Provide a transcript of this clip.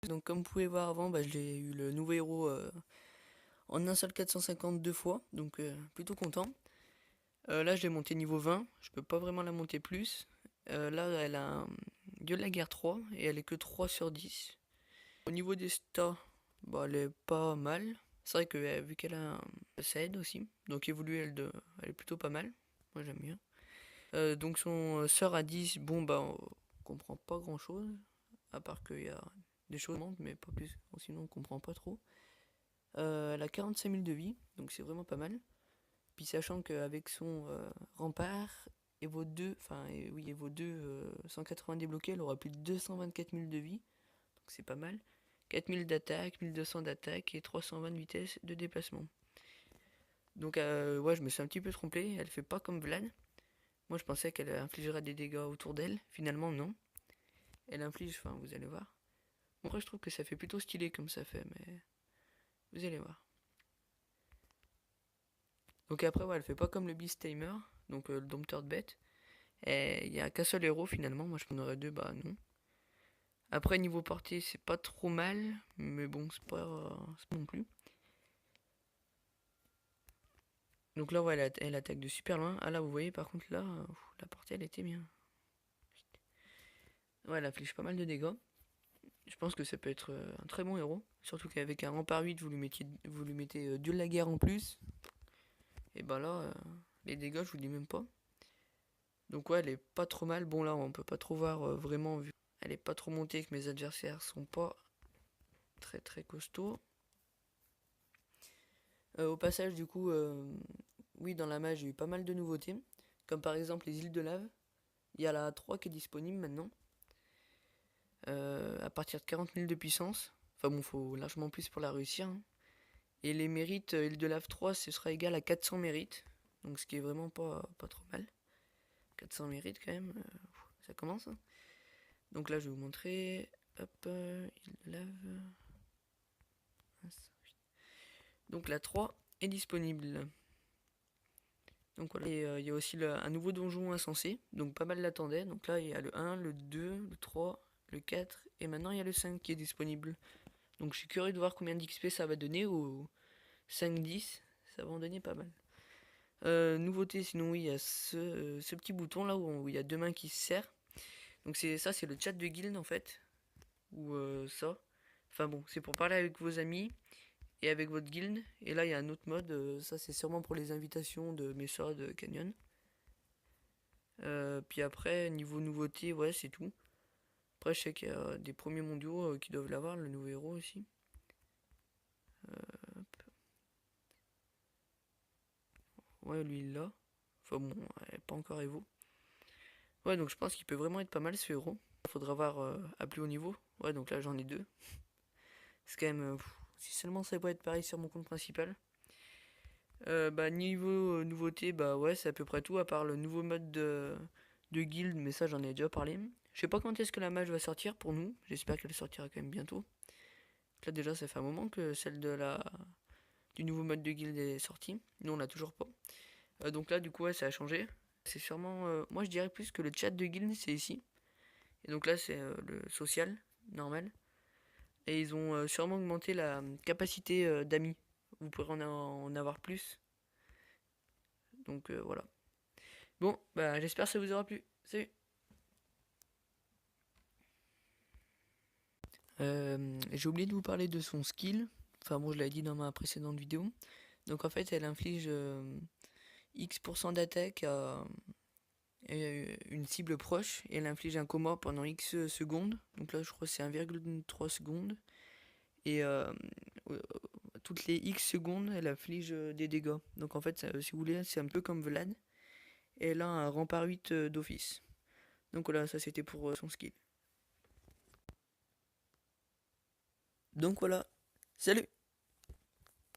Donc comme vous pouvez voir avant, bah, j'ai eu le nouveau héros en un seul 452 fois, donc plutôt content. Là je l'ai monté niveau 20, je peux pas vraiment la monter plus. Là elle a un Dieu de la guerre 3 et elle est que 3 sur 10. Au niveau des stats, bah, elle est pas mal. C'est vrai que vu qu'elle a ça aide aussi, donc évoluer elle est plutôt pas mal. Moi j'aime bien. Donc son sort à 10, bon bah on comprend pas grand chose, à part qu'il y a des choses qui montent, mais pas plus. Sinon on comprend pas trop. Elle a 45 000 de vie, donc c'est vraiment pas mal. Puis sachant qu'avec son rempart et vos deux, enfin oui, et vos deux 180 débloqués, elle aura plus de 224 000 de vie, donc c'est pas mal. 4000 d'attaque, 1200 d'attaque et 320 de vitesse de déplacement. Donc ouais, je me suis un petit peu trompé, elle fait pas comme Vlad. Moi je pensais qu'elle infligerait des dégâts autour d'elle, finalement non. Elle inflige, enfin vous allez voir. Bon, après je trouve que ça fait plutôt stylé comme ça fait, mais vous allez voir. Donc après ouais, elle fait pas comme le Beast Tamer, donc le dompteur de bêtes. Et il y a qu'un seul héros finalement, moi je prendrais aurais deux, bah non. Après niveau portée c'est pas trop mal, mais bon c'est pas non plus. Donc là ouais, elle attaque de super loin. Ah là vous voyez par contre là, la portée elle était bien. Ouais, elle affiche pas mal de dégâts. Je pense que ça peut être un très bon héros. Surtout qu'avec un rempart 8 vous lui mettez Dieu de la guerre en plus. Et ben là, les dégâts je vous dis même pas. Donc ouais, elle est pas trop mal. Bon là on peut pas trop voir vraiment vu. Elle est pas trop montée, que mes adversaires sont pas très très costauds. Au passage du coup, oui dans la mage j'ai eu pas mal de nouveautés. Comme par exemple les îles de lave. Il y a la 3 qui est disponible maintenant. À partir de 40 000 de puissance. Enfin bon, faut largement plus pour la réussir, hein. Et les mérites, île de lave 3, ce sera égal à 400 mérites. Donc ce qui est vraiment pas trop mal. 400 mérites quand même, ça commence, hein. Donc là je vais vous montrer. Hop, île de lave. Donc la 3 est disponible. Donc voilà. Et il y a aussi un nouveau donjon insensé. Donc pas mal l'attendaient. Donc là il y a le 1, le 2, le 3, le 4. Et maintenant il y a le 5 qui est disponible. Donc je suis curieux de voir combien d'XP ça va donner au 5-10. Ça va en donner pas mal. Nouveauté, sinon oui, il y a ce petit bouton là où il y a deux mains qui se serrent. Donc c'est le chat de guild en fait. Ou ça. Enfin bon, c'est pour parler avec vos amis et avec votre guild. Et là il y a un autre mode, ça c'est sûrement pour les invitations de Mesa de Canyon. Puis après, niveau nouveauté, ouais c'est tout. Après je sais qu'il y a des premiers mondiaux qui doivent l'avoir, le nouveau héros aussi. Ouais lui il l'a. Enfin bon, pas encore Evo. Ouais, donc je pense qu'il peut vraiment être pas mal ce héros. Faudra voir à plus haut niveau. Ouais, donc là j'en ai deux. C'est quand même. Si seulement ça pourrait être pareil sur mon compte principal. Bah, niveau nouveauté, bah ouais, c'est à peu près tout, à part le nouveau mode de guild, mais ça j'en ai déjà parlé. Je sais pas quand est-ce que la mage va sortir pour nous. J'espère qu'elle sortira quand même bientôt. Là déjà, ça fait un moment que celle du nouveau mode de guild est sortie. Nous on l'a toujours pas. Donc là, du coup, ouais, ça a changé. C'est sûrement. Moi je dirais plus que le chat de guild c'est ici. Et donc là, c'est le social, normal. Et ils ont sûrement augmenté la capacité d'amis. Vous pourrez en avoir plus. Donc voilà. Bon, bah j'espère que ça vous aura plu. Salut. J'ai oublié de vous parler de son skill. Enfin bon, je l'avais dit dans ma précédente vidéo. Donc en fait, elle inflige X% d'attaque à une cible proche. Et elle inflige un coma pendant X secondes. Donc là, je crois que c'est 1,3 secondes. Et toutes les X secondes, elle afflige des dégâts. Donc en fait, si vous voulez, c'est un peu comme Vlad. Et elle a un rempart 8 d'office. Donc voilà, ça c'était pour son skill. Donc voilà, salut!